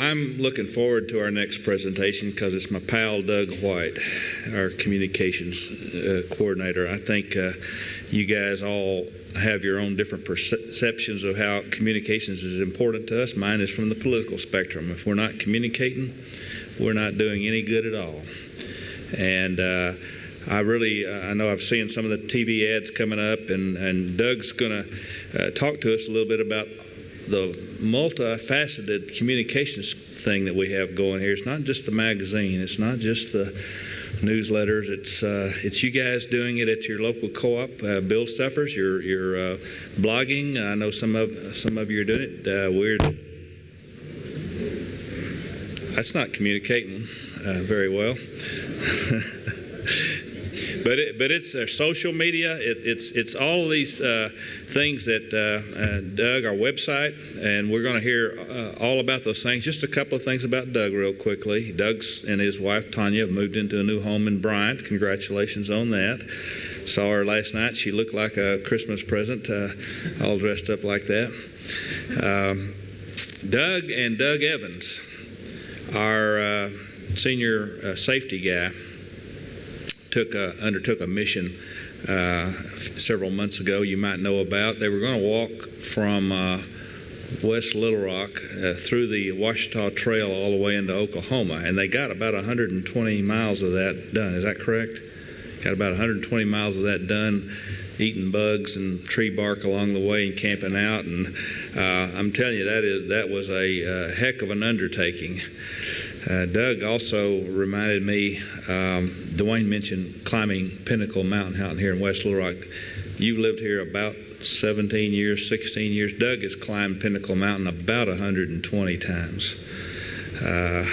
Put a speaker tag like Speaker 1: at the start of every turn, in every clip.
Speaker 1: I'm looking forward to our next presentation because it's my pal Doug White, our communications coordinator. I think you guys all have your own different perceptions of how communications is important to us. Mine is from the political spectrum. If we're not communicating, we're not doing any good at all. And I know I've seen some of the TV ads coming up, and Doug's going to talk to us a little bit about the multifaceted communications thing that we have going here. It's not just the magazine. It's not just the newsletters. It's you guys doing it at your local co-op, Bill Stuffers. You're blogging. I know some of you are doing it. That's not communicating very well. But it's social media. It's all of these things that Doug, our website, and we're going to hear all about those things. Just a couple of things about Doug real quickly. Doug's and his wife Tanya have moved into a new home in Bryant. Congratulations on that. Saw her last night. She looked like a Christmas present, all dressed up like that. Doug and Doug Evans, our senior safety guy, undertook a mission several months ago you might know about. They were going to walk from West Little Rock through the Ouachita Trail all the way into Oklahoma, and they got about 120 miles of that done. Is that correct? Got about 120 miles of that done, eating bugs and tree bark along the way and camping out. And I'm telling you, that was a heck of an undertaking. Doug also reminded me, Dwayne mentioned climbing Pinnacle Mountain out here in West Little Rock. You've lived here about 17 years, 16 years. Doug has climbed Pinnacle Mountain about 120 times. You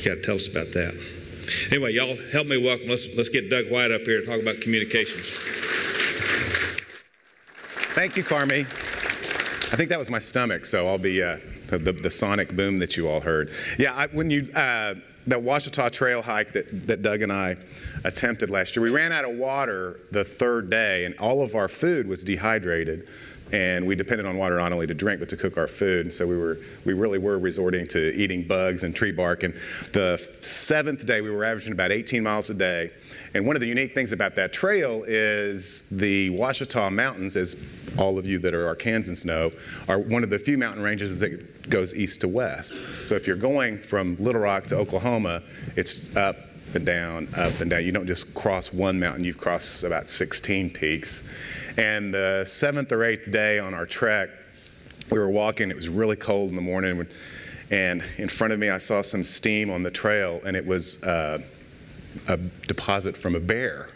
Speaker 1: got to tell us about that. Anyway, y'all help me welcome. Let's get Doug White up here to talk about communications.
Speaker 2: Thank you, Carmi. I think that was my stomach, so I'll be the sonic boom that you all heard. Yeah, when you that Ouachita Trail hike that Doug and I attempted last year, we ran out of water the third day, and all of our food was dehydrated, and we depended on water not only to drink but to cook our food. And so we really were resorting to eating bugs and tree bark. And the seventh day, we were averaging about 18 miles a day. And one of the unique things about that trail is the Ouachita Mountains, as all of you that are Arkansans know, are one of the few mountain ranges that goes east to west. So if you're going from Little Rock to Oklahoma, it's up and down, up and down. You don't just cross one mountain, you've crossed about 16 peaks. And the seventh or eighth day on our trek, we were walking. It was really cold in the morning, and in front of me I saw some steam on the trail, and it was a deposit from a bear.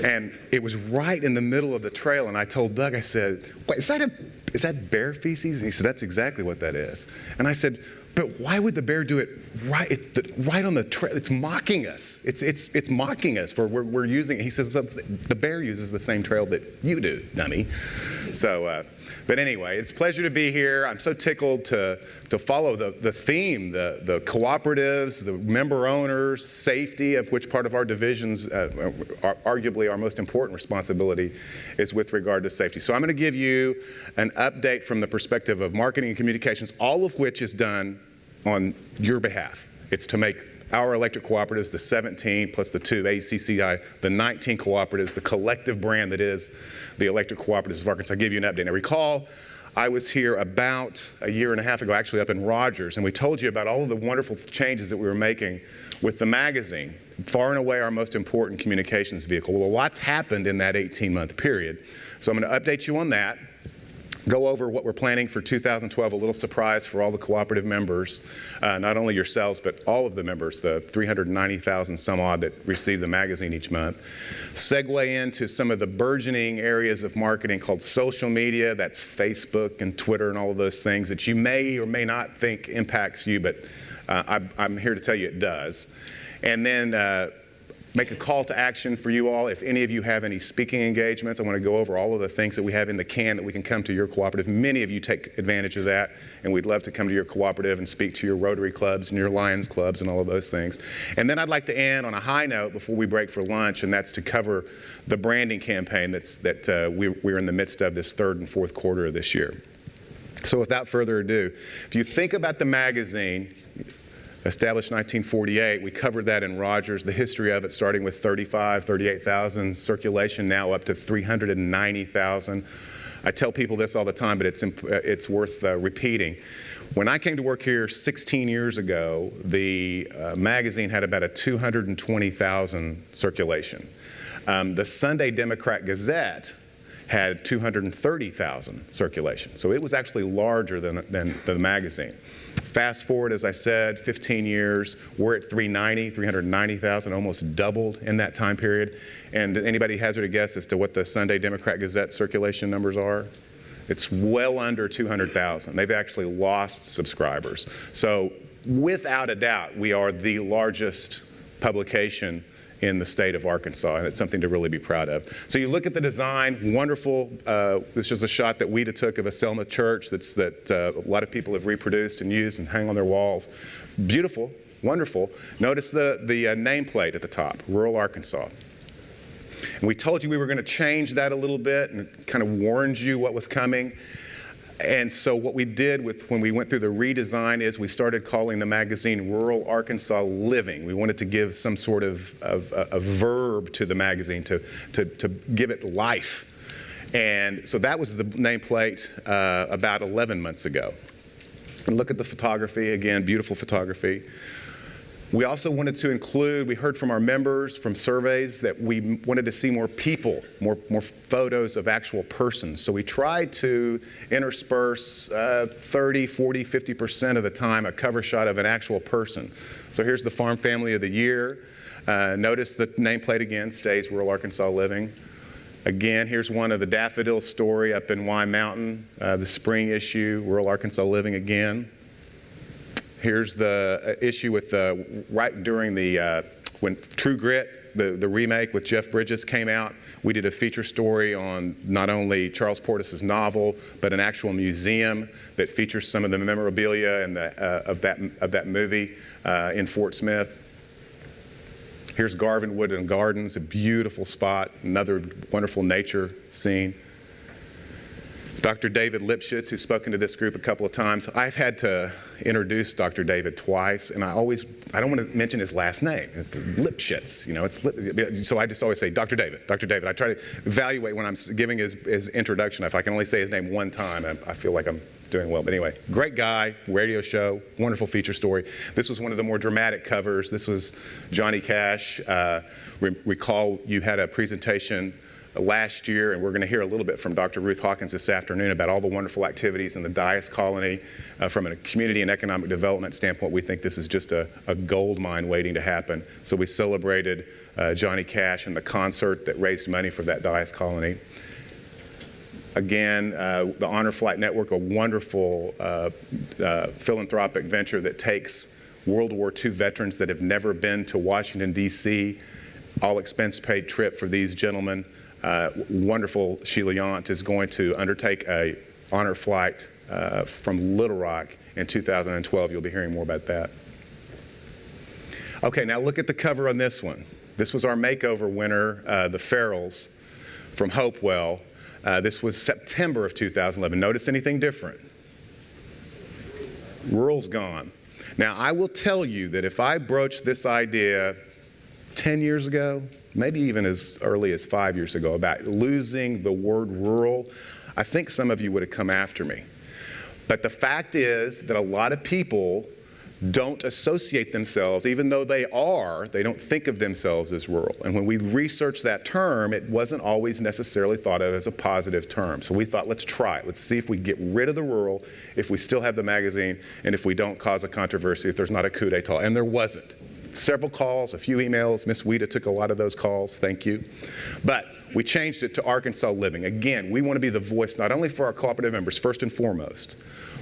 Speaker 2: And it was right in the middle of the trail, and I told Doug, I said, "Wait, is that bear feces?" And he said, "That's exactly what that is." And I said, "But why would the bear do it right on the trail? It's mocking us. It's mocking us for we're using it." He says, "The bear uses the same trail that you do, dummy." So, but anyway, it's a pleasure to be here. I'm so tickled to follow the theme, the cooperatives, the member owners, safety, of which part of our divisions, arguably our most important responsibility, is with regard to safety. So I'm going to give you an update from the perspective of marketing and communications, all of which is done on your behalf. It's to make our electric cooperatives, the 17 plus the 2 ACCI, the 19 cooperatives, the collective brand that is the Electric Cooperatives of Arkansas. I'll give you an update. Now recall, I was here about a year and a half ago, actually up in Rogers, and we told you about all of the wonderful changes that we were making with the magazine, far and away our most important communications vehicle. Well, a lot's happened in that 18-month period. So I'm going to update you on that, go over what we're planning for 2012, a little surprise for all the cooperative members, not only yourselves, but all of the members, the 390,000 some odd that receive the magazine each month. Segue into some of the burgeoning areas of marketing called social media. That's Facebook and Twitter and all of those things that you may or may not think impacts you, but I'm here to tell you it does. And then make a call to action for you all. If any of you have any speaking engagements, I want to go over all of the things that we have in the can that we can come to your cooperative. Many of you take advantage of that, and we'd love to come to your cooperative and speak to your Rotary clubs and your Lions clubs and all of those things. And then I'd like to end on a high note before we break for lunch, and that's to cover the branding campaign that we're in the midst of this third and fourth quarter of this year. So without further ado, if you think about the magazine, established 1948, we covered that in Rogers, the history of it starting with 38,000 circulation, now up to 390,000. I tell people this all the time, but it's worth repeating. When I came to work here 16 years ago, the magazine had about a 220,000 circulation. The Sunday Democrat Gazette had 230,000 circulation. So it was actually larger than the magazine. Fast forward, as I said, 15 years, we're at 390,000, almost doubled in that time period. And anybody hazard a guess as to what the Sunday Democrat Gazette circulation numbers are? It's well under 200,000. They've actually lost subscribers. So without a doubt, we are the largest publication in the state of Arkansas, and it's something to really be proud of. So you look at the design, wonderful. This is a shot that Weta took of a Selma church that a lot of people have reproduced and used and hang on their walls. Beautiful, wonderful. Notice the nameplate at the top, rural Arkansas. And we told you we were going to change that a little bit and kind of warned you what was coming. And so what we did when we went through the redesign is we started calling the magazine Rural Arkansas Living. We wanted to give some sort of a verb to the magazine to give it life. And so that was the nameplate about 11 months ago. And look at the photography, again, beautiful photography. We also wanted to include, we heard from our members from surveys that we wanted to see more people, more photos of actual persons. So we tried to intersperse 30, 40, 50% of the time a cover shot of an actual person. So here's the Farm Family of the Year. Notice the nameplate again, stays Rural Arkansas Living. Again, here's one of the Daffodil Story up in Y Mountain, the spring issue, Rural Arkansas Living again. Here's the issue with right during when True Grit, the remake with Jeff Bridges came out. We did a feature story on not only Charles Portis's novel, but an actual museum that features some of the memorabilia and of that movie in Fort Smith. Here's Garvin Wood and Gardens, a beautiful spot, another wonderful nature scene. Dr. David Lipschitz, who's spoken to this group a couple of times. I've had to introduce Dr. David twice, and I don't want to mention his last name. It's Lipschitz, you know, so I just always say, Dr. David, Dr. David. I try to evaluate when I'm giving his introduction. If I can only say his name one time, I feel like I'm doing well. But anyway, great guy, radio show, wonderful feature story. This was one of the more dramatic covers. This was Johnny Cash. Recall you had a presentation last year, and we're going to hear a little bit from Dr. Ruth Hawkins this afternoon about all the wonderful activities in the Dias Colony. From a community and economic development standpoint, we think this is just a gold mine waiting to happen. So we celebrated Johnny Cash and the concert that raised money for that Dias Colony. Again, the Honor Flight Network, a wonderful philanthropic venture that takes World War II veterans that have never been to Washington, D.C., all expense paid trip for these gentlemen. Wonderful Sheila Yant is going to undertake a honor flight from Little Rock in 2012. You'll be hearing more about that. Okay, now look at the cover on this one. This was our makeover winner, the Farrells from Hopewell. This was September of 2011. Notice anything different? Rural's gone. Now, I will tell you that if I broached this idea 10 years ago, maybe even as early as 5 years ago, about losing the word rural, I think some of you would have come after me. But the fact is that a lot of people don't associate themselves, even though they don't think of themselves as rural. And when we researched that term, it wasn't always necessarily thought of as a positive term. So we thought, let's try it. Let's see if we get rid of the rural, if we still have the magazine, and if we don't cause a controversy, if there's not a coup d'etat. And there wasn't. Several calls, a few emails. Miss Weta took a lot of those calls. Thank you. But we changed it to Arkansas Living. Again, we want to be the voice not only for our cooperative members, first and foremost,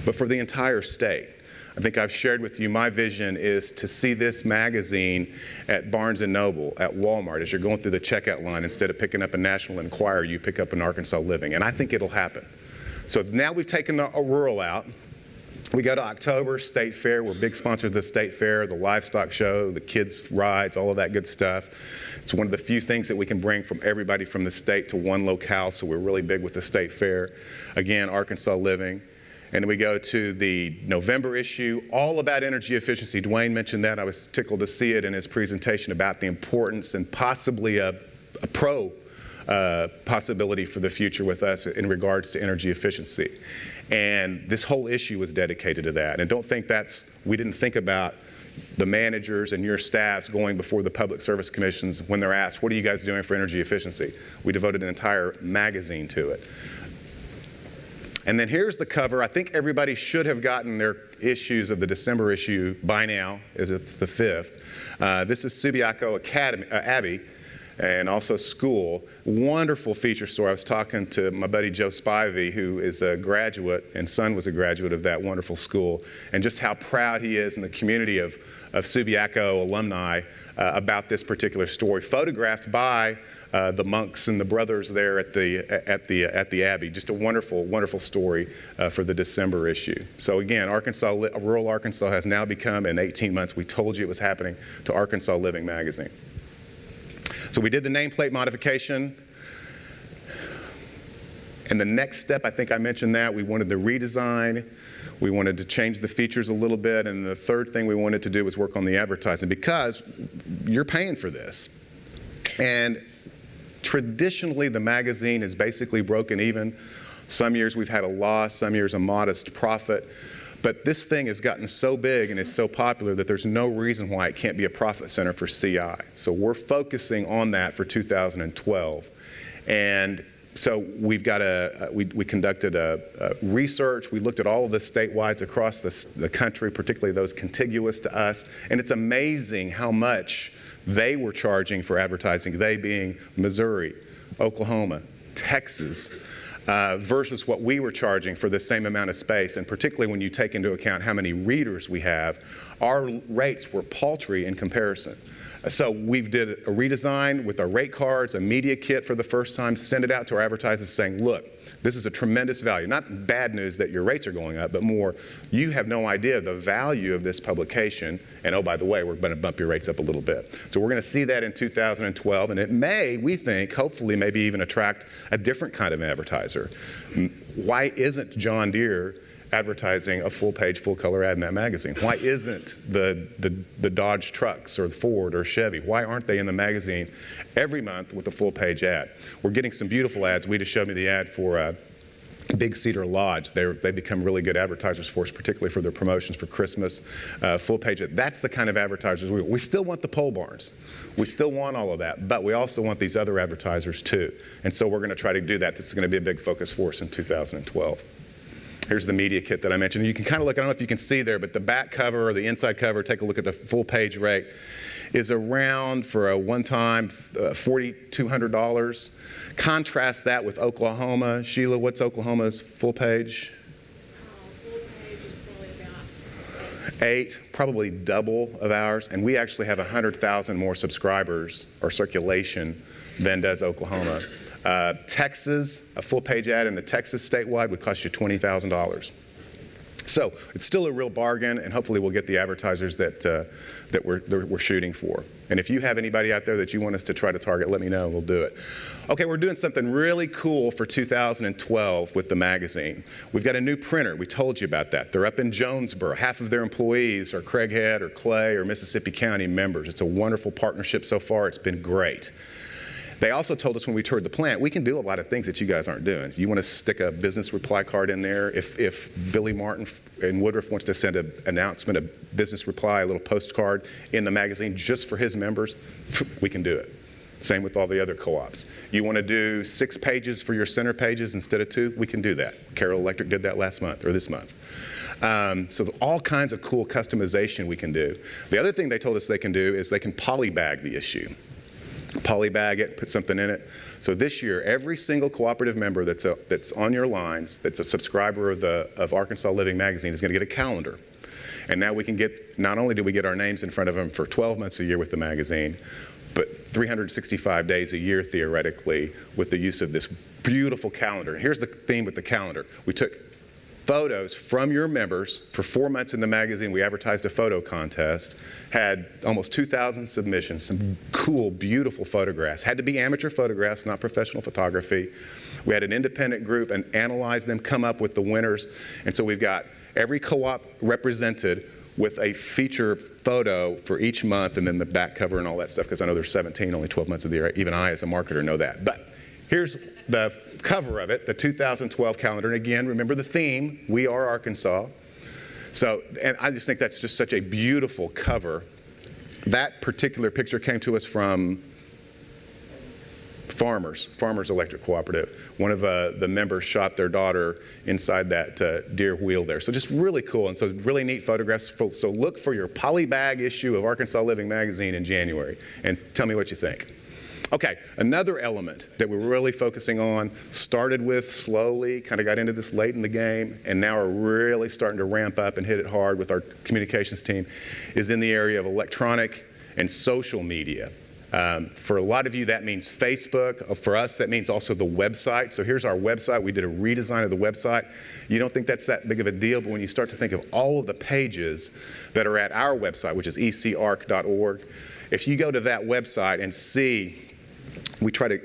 Speaker 2: but for the entire state. I think I've shared with you my vision is to see this magazine at Barnes & Noble, at Walmart. As you're going through the checkout line, instead of picking up a National Enquirer, you pick up an Arkansas Living. And I think it'll happen. So now we've taken the rural out. We go to October, State Fair. We're big sponsors of the State Fair, the livestock show, the kids' rides, all of that good stuff. It's one of the few things that we can bring from everybody from the state to one locale, so we're really big with the State Fair. Again, Arkansas Living. And then we go to the November issue, all about energy efficiency. Dwayne mentioned that. I was tickled to see it in his presentation about the importance and possibly a possibility for the future with us in regards to energy efficiency. And this whole issue was dedicated to that. And don't think we didn't think about the managers and your staffs going before the public service commissions when they're asked, what are you guys doing for energy efficiency? We devoted an entire magazine to it. And then here's the cover. I think everybody should have gotten their issues of the December issue by now, as it's the 5th. This is Subiaco Abbey and also school. Wonderful feature story. I was talking to my buddy Joe Spivey, who is a graduate, and son was a graduate of that wonderful school, and just how proud he is in the community of Subiaco alumni about this particular story, photographed by the monks and the brothers there at the Abbey. Just a wonderful, wonderful story for the December issue. So again, rural Arkansas has now become, in 18 months, we told you it was happening, to Arkansas Living magazine. So we did the nameplate modification. And the next step, I think I mentioned that, we wanted the redesign. We wanted to change the features a little bit. And the third thing we wanted to do was work on the advertising, because you're paying for this. And traditionally, the magazine is basically broken even. Some years we've had a loss, some years a modest profit. But this thing has gotten so big and is so popular that there's no reason why it can't be a profit center for CI. So we're focusing on that for 2012. And so we've got we conducted a research. We looked at all of the statewide across the country, particularly those contiguous to us. And it's amazing how much they were charging for advertising, they being Missouri, Oklahoma, Texas, versus what we were charging for the same amount of space. And particularly when you take into account how many readers we have, our rates were paltry in comparison. So we've did a redesign with our rate cards, a media kit for the first time, send it out to our advertisers saying, look, this is a tremendous value. Not bad news that your rates are going up, but more, you have no idea the value of this publication. And oh, by the way, we're going to bump your rates up a little bit. So we're going to see that in 2012. And it may, we think, hopefully maybe even attract a different kind of advertiser. Why isn't John Deere advertising a full-page, full-color ad in that magazine? Why isn't the Dodge trucks or Ford or Chevy? Why aren't they in the magazine every month with a full-page ad? We're getting some beautiful ads. We just showed me the ad for Big Cedar Lodge. They become really good advertisers for us, particularly for their promotions for Christmas. Full-page ad. That's the kind of advertisers we still want the pole barns. We still want all of that, but we also want these other advertisers too. And so we're going to try to do that. This is going to be a big focus for us in 2012. Here's the media kit that I mentioned. You can kind of look, I don't know if you can see there, but the back cover or the inside cover, take a look at the full page rate, is around for a one-time $4,200. Contrast that with Oklahoma. Sheila, what's Oklahoma's full page?
Speaker 3: Full page is probably about
Speaker 2: 8, probably double of ours. And we actually have 100,000 more subscribers or circulation than does Oklahoma. Texas, a full-page ad in the Texas statewide would cost you $20,000. So it's still a real bargain, and hopefully we'll get the advertisers that we're shooting for. And if you have anybody out there that you want us to try to target, let me know, and we'll do it. Okay, we're doing something really cool for 2012 with the magazine. We've got a new printer. We told you about that. They're up in Jonesboro. Half of their employees are Craighead or Clay or Mississippi County members. It's a wonderful partnership so far. It's been great. They also told us when we toured the plant, we can do a lot of things that you guys aren't doing. You want to stick a business reply card in there. If Billy Martin in Woodruff wants to send an announcement, a business reply, a little postcard in the magazine just for his members, we can do it. Same with all the other co-ops. You want to do 6 pages for your center pages instead of 2? We can do that. Carroll Electric did that last month or this month. So all kinds of cool customization we can do. The other thing they told us they can do is they can polybag the issue. Polybag it, put something in it. So this year, every single cooperative member that's on your lines, that's a subscriber of Arkansas Living magazine, is going to get a calendar. And now we can get, not only do we get our names in front of them for 12 months a year with the magazine, but 365 days a year, theoretically, with the use of this beautiful calendar. Here's the theme with the calendar. We took photos from your members. For 4 months in the magazine, we advertised a photo contest, had almost 2,000 submissions, some cool, beautiful photographs. Had to be amateur photographs, not professional photography. We had an independent group and analyze them, come up with the winners. And so we've got every co-op represented with a feature photo for each month, and then the back cover and all that stuff, because I know there's 17, only 12 months of the year. Even I, as a marketer, know that. But here's the cover of it, the 2012 calendar. And again, remember the theme, We Are Arkansas. So, and I just think that's just such a beautiful cover. That particular picture came to us from Farmers Electric Cooperative. One of the members shot their daughter inside that deer wheel there. So just really cool, and so really neat photographs. So look for your polybag issue of Arkansas Living magazine in January, and tell me what you think. Okay, another element that we're really focusing on, started with slowly, kind of got into this late in the game, and now are really starting to ramp up and hit it hard with our communications team, is in the area of electronic and social media. For a lot of you, that means Facebook. For us, that means also the website. So here's our website. We did a redesign of the website. You don't think that's that big of a deal, but when you start to think of all of the pages that are at our website, which is ecarc.org, if you go to that website and see, we try to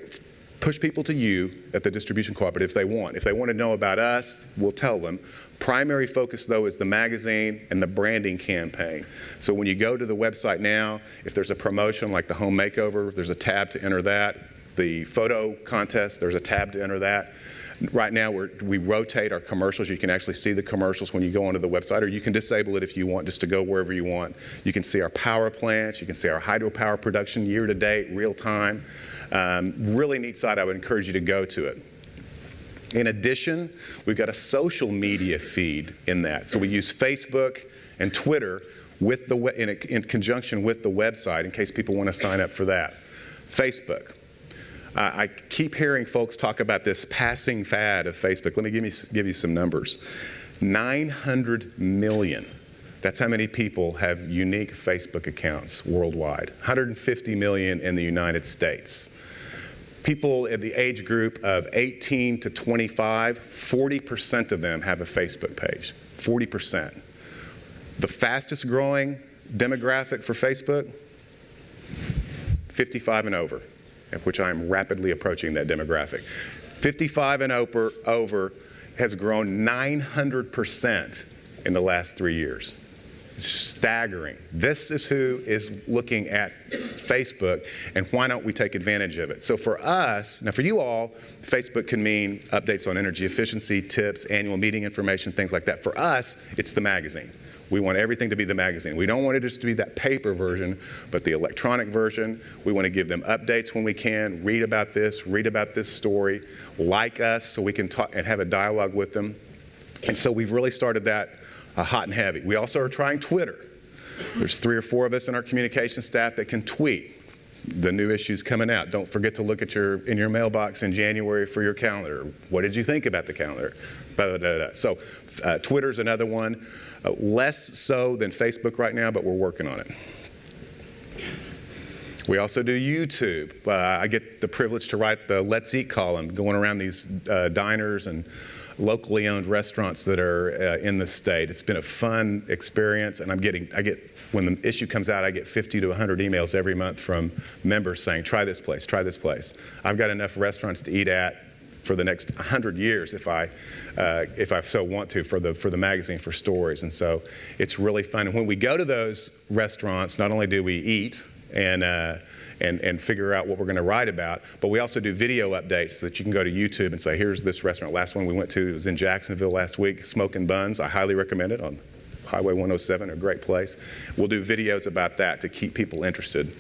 Speaker 2: push people to you at the distribution cooperative if they want. If they want to know about us, we'll tell them. Primary focus, though, is the magazine and the branding campaign. So when you go to the website now, if there's a promotion like the home makeover, there's a tab to enter that. The photo contest, there's a tab to enter that. Right now, we rotate our commercials. You can actually see the commercials when you go onto the website, or you can disable it if you want, just to go wherever you want. You can see our power plants. You can see our hydropower production year to date, real time. Really neat site. I would encourage you to go to it. In addition, we've got a social media feed in that. So we use Facebook and Twitter with in conjunction with the website in case people want to sign up for that. Facebook. I keep hearing folks talk about this passing fad of Facebook. Let me give you some numbers. 900 million. That's how many people have unique Facebook accounts worldwide. 150 million in the United States. People in the age group of 18 to 25, 40% of them have a Facebook page. 40%. The fastest growing demographic for Facebook, 55 and over, at which I am rapidly approaching that demographic. 55 and over has grown 900% in the last 3 years. It's staggering. This is who is looking at Facebook, and why don't we take advantage of it? So for us, now for you all, Facebook can mean updates on energy efficiency, tips, annual meeting information, things like that. For us, it's the magazine. We want everything to be the magazine. We don't want it just to be that paper version, but the electronic version. We want to give them updates when we can, read about this story, like us so we can talk and have a dialogue with them. And so we've really started that hot and heavy. We also are trying Twitter. There's 3 or 4 of us in our communication staff that can tweet the new issues coming out. Don't forget to look at in your mailbox in January for your calendar. What did you think about the calendar? Blah, blah, blah, blah. So Twitter's another one. Less so than Facebook right now, but we're working on it. We also do YouTube. I get the privilege to write the Let's Eat column, going around these diners and locally owned restaurants that are in the state. It's been a fun experience, and when the issue comes out, I get 50 to 100 emails every month from members saying, try this place, try this place. I've got enough restaurants to eat at for the next 100 years if I so want to for the magazine, for stories. And so it's really fun. And when we go to those restaurants, not only do we eat and figure out what we're going to write about, but we also do video updates so that you can go to YouTube and say, here's this restaurant. Last one we went to was in Jacksonville last week, Smoking Buns. I highly recommend it on Highway 107, a great place. We'll do videos about that to keep people interested.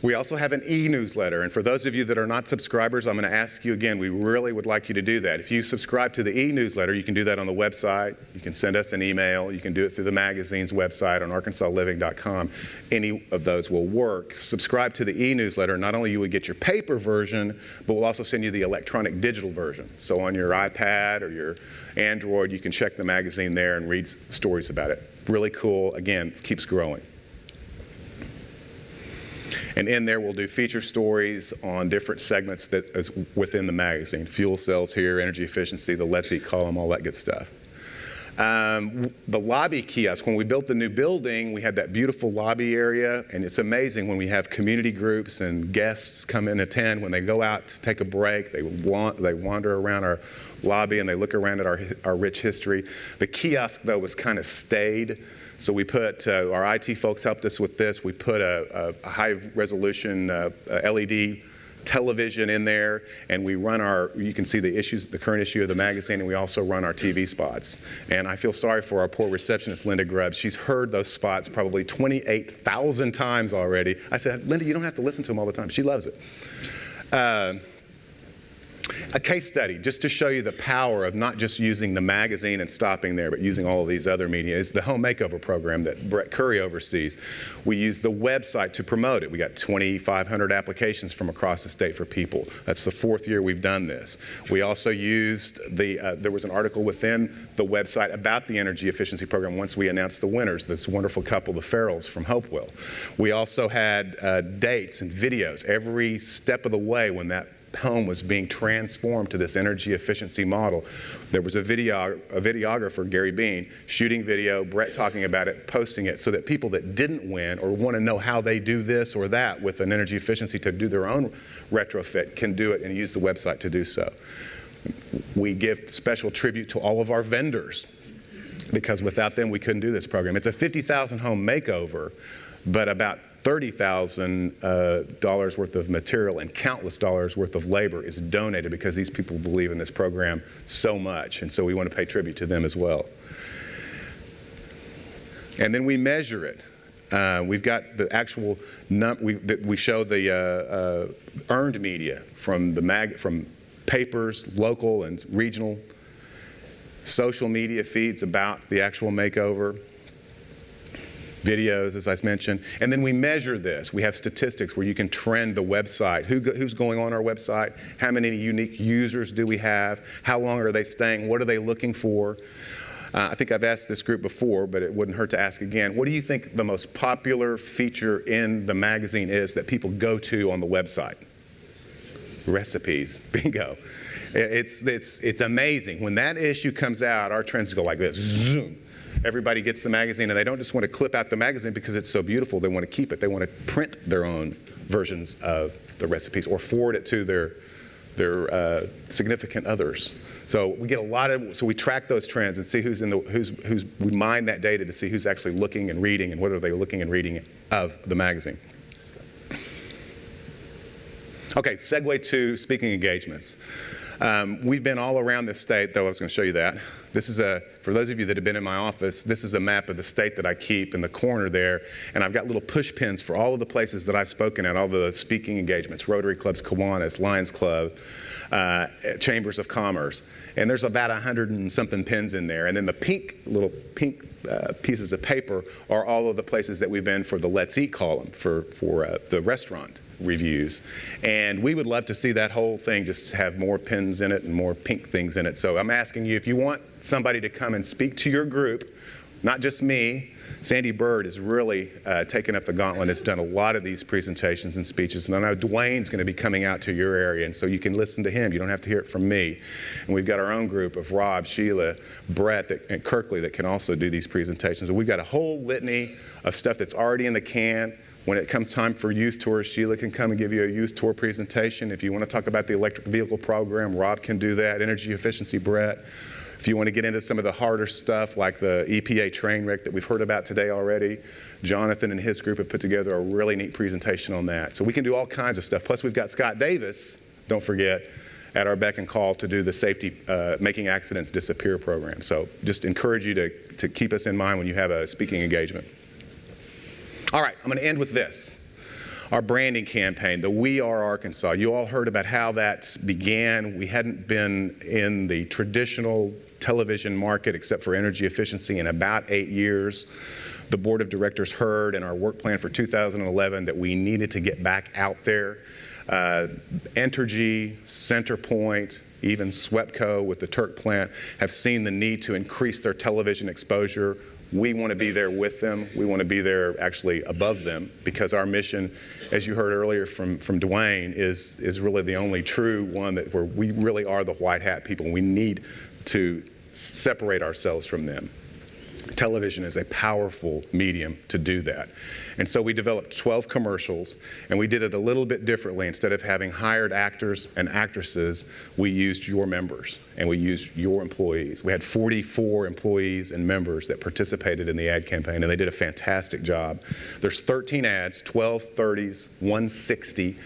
Speaker 2: We also have an e-newsletter, and for those of you that are not subscribers, I'm going to ask you again, we really would like you to do that. If you subscribe to the e-newsletter, you can do that on the website. You can send us an email. You can do it through the magazine's website on arkansasliving.com. Any of those will work. Subscribe to the e-newsletter. Not only you would get your paper version, but we'll also send you the electronic digital version. So on your iPad or your Android, you can check the magazine there and read stories about it. Really cool. Again, it keeps growing. And in there, we'll do feature stories on different segments that is within the magazine. Fuel cells here, energy efficiency, the Let's Eat column, all that good stuff. The lobby kiosk, when we built the new building, we had that beautiful lobby area, and it's amazing when we have community groups and guests come in and attend. When they go out to take a break, they wander around our lobby and they look around at our rich history. The kiosk, though, was kind of staid. So we put, our IT folks helped us with this. We put a high-resolution LED television in there, and we run you can see the current issue of the magazine, and we also run our TV spots. And I feel sorry for our poor receptionist, Linda Grubbs. She's heard those spots probably 28,000 times already. I said, Linda, you don't have to listen to them all the time. She loves it. A case study, just to show you the power of not just using the magazine and stopping there, but using all of these other media, is the home makeover program that Brett Curry oversees. We use the website to promote it. We got 2,500 applications from across the state for people. That's the 4th year we've done this. We also used there was an article within the website about the energy efficiency program once we announced the winners, this wonderful couple, the Farrells from Hopewell. We also had dates and videos every step of the way when that home was being transformed to this energy efficiency model. There was a videographer, Gary Bean, shooting video, Brett talking about it, posting it, so that people that didn't win or want to know how they do this or that with an energy efficiency to do their own retrofit can do it and use the website to do so. We give special tribute to all of our vendors, because without them we couldn't do this program. It's a 50,000 home makeover, but about $30,000 worth of material and countless dollars worth of labor is donated because these people believe in this program so much, and so we want to pay tribute to them as well. And then we measure it. We've got the actual we show the earned media from from papers, local and regional, social media feeds about the actual makeover, videos, as I mentioned, and then we measure this. We have statistics where you can trend the website. Who's going on our website? How many unique users do we have? How long are they staying? What are they looking for? I think I've asked this group before, but it wouldn't hurt to ask again. What do you think the most popular feature in the magazine is that people go to on the website? Recipes. Bingo. It's amazing. When that issue comes out, our trends go like this. Zoom. Everybody gets the magazine, and they don't just want to clip out the magazine because it's so beautiful. They want to keep it. They want to print their own versions of the recipes or forward it to their significant others. So we get so we track those trends and see we mine that data to see who's actually looking and reading and what are they looking and reading of the magazine. Okay, segue to speaking engagements. We've been all around this state, though I was going to show you that. This is for those of you that have been in my office, this is a map of the state that I keep in the corner there, and I've got little push pins for all of the places that I've spoken at, all the speaking engagements, Rotary Clubs, Kiwanis, Lions Club, Chambers of Commerce, and there's about 100 and something pins in there, and then the little pink pieces of paper are all of the places that we've been for the Let's Eat column, for the restaurant reviews. And we would love to see that whole thing just have more pins in it and more pink things in it. So I'm asking you, if you want somebody to come and speak to your group, not just me, Sandy Bird has really taken up the gauntlet. Has done a lot of these presentations and speeches. And I know Dwayne's going to be coming out to your area, and so you can listen to him. You don't have to hear it from me. And we've got our own group of Rob, Sheila, Brett, and Kirkley that can also do these presentations. And we've got a whole litany of stuff that's already in the can. When it comes time for youth tours, Sheila can come and give you a youth tour presentation. If you want to talk about the electric vehicle program, Rob can do that. Energy efficiency, Brett. If you want to get into some of the harder stuff like the EPA train wreck that we've heard about today already, Jonathan and his group have put together a really neat presentation on that. So we can do all kinds of stuff. Plus we've got Scott Davis, don't forget, at our beck and call to do the safety Making Accidents Disappear program. So just encourage you to keep us in mind when you have a speaking engagement. All right, I'm going to end with this. Our branding campaign, the We Are Arkansas. You all heard about how that began. We hadn't been in the traditional television market except for energy efficiency in about 8 years. The board of directors heard in our work plan for 2011 that we needed to get back out there. Entergy, Centerpoint, even SWEPCO with the Turk plant have seen the need to increase their television exposure We want to be there with them. We want to be there actually above them, because our mission, as you heard earlier from Dwayne, is really the only true one that where we really are the white hat people. We need to separate ourselves from them. Television is a powerful medium to do that. And so we developed 12 commercials, and we did it a little bit differently. Instead of having hired actors and actresses, we used your members, and we used your employees. We had 44 employees and members that participated in the ad campaign, and they did a fantastic job. There's 13 ads, 12 30s, 160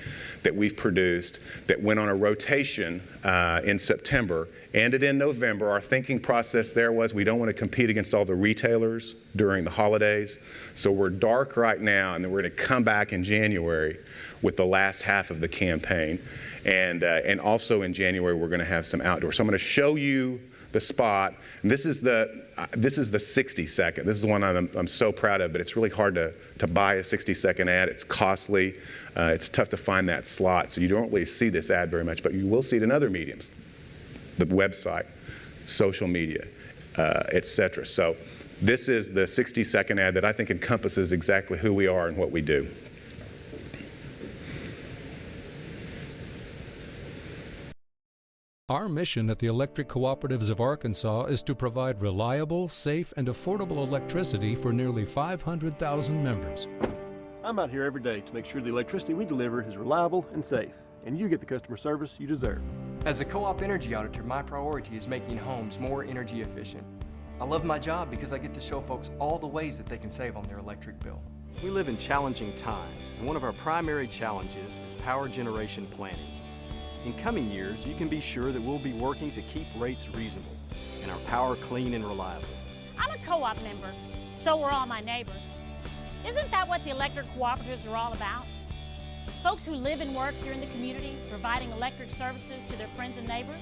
Speaker 2: that we've produced that went on a rotation in September, ended in November. Our thinking process there was we don't want to compete against all the retailers during the holidays. So we're dark right now, and then we're going to come back in January with the last half of the campaign. And also in January, we're going to have some outdoor. So I'm going to show you the spot. And this is the 60-second. This is the one I'm so proud of, but it's really hard to buy a 60-second ad. It's costly. It's tough to find that slot, so you don't really see this ad very much, but you will see it in other mediums, the website, social media, etc. So this is the 60-second ad that I think encompasses exactly who we are and what we do.
Speaker 4: Our mission at the Electric Cooperatives of Arkansas is to provide reliable, safe, and affordable electricity for nearly 500,000 members.
Speaker 5: I'm out here every day to make sure the electricity we deliver is reliable and safe, and you get the customer service you deserve.
Speaker 6: As a co-op energy auditor, my priority is making homes more energy efficient. I love my job because I get to show folks all the ways that they can save on their electric bill.
Speaker 5: We live in challenging times, and one of our primary challenges is power generation planning. In coming years, you can be sure that we'll be working to keep rates reasonable and our power clean and reliable.
Speaker 7: I'm a co-op member, so are all my neighbors. Isn't that what the electric cooperatives are all about? Folks who live and work here in the community, providing electric services to their friends and neighbors.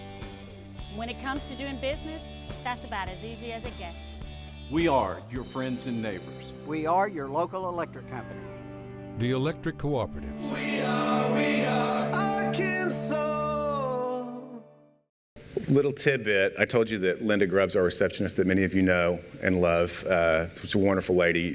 Speaker 7: When it comes to doing business, that's about as easy as it gets.
Speaker 8: We are your friends and neighbors.
Speaker 9: We are your local electric company.
Speaker 4: The Electric Cooperatives.
Speaker 10: We are Arkansas.
Speaker 2: Little tidbit, I told you that Linda Grubbs, our receptionist that many of you know and love, she's a wonderful lady,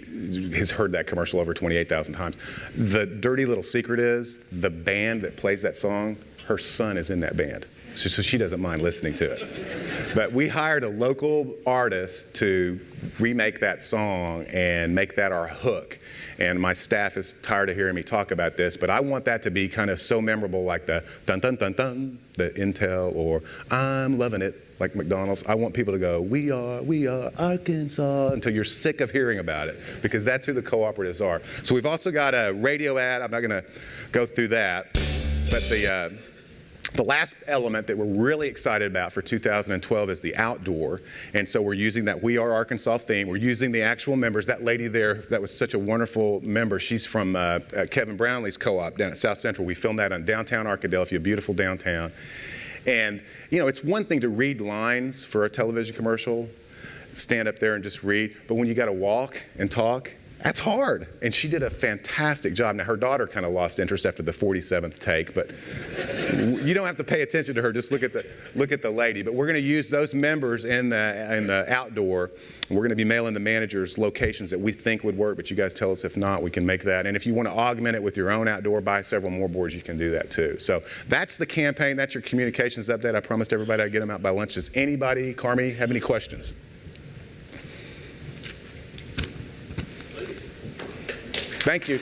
Speaker 2: has heard that commercial over 28,000 times. The dirty little secret is the band that plays that song, her son is in that band. So she doesn't mind listening to it. But we hired a local artist to remake that song and make that our hook. And my staff is tired of hearing me talk about this, but I want that to be kind of so memorable, like the dun dun dun dun, the Intel, or I'm loving it, like McDonald's. I want people to go, we are Arkansas, until you're sick of hearing about it, because that's who the cooperatives are. So we've also got a radio ad. I'm not going to go through that, but the last element that we're really excited about for 2012 is the outdoor. And so we're using that We Are Arkansas theme. We're using the actual members. That lady there, that was such a wonderful member. She's from Kevin Brownlee's co-op down at South Central. We filmed that on downtown Arkadelphia, beautiful downtown. And, you know, it's one thing to read lines for a television commercial, stand up there and just read. But when you got to walk and talk, that's hard. And she did a fantastic job. Now, her daughter kind of lost interest after the 47th take, but you don't have to pay attention to her. Just look at the lady. But we're going to use those members in the outdoor. We're going to be mailing the managers locations that we think would work, but you guys tell us if not, we can make that. And if you want to augment it with your own outdoor, buy several more boards, you can do that too. So that's the campaign. That's your communications update. I promised everybody I'd get them out by lunch. Does anybody, Carmi, have any questions? Thank you.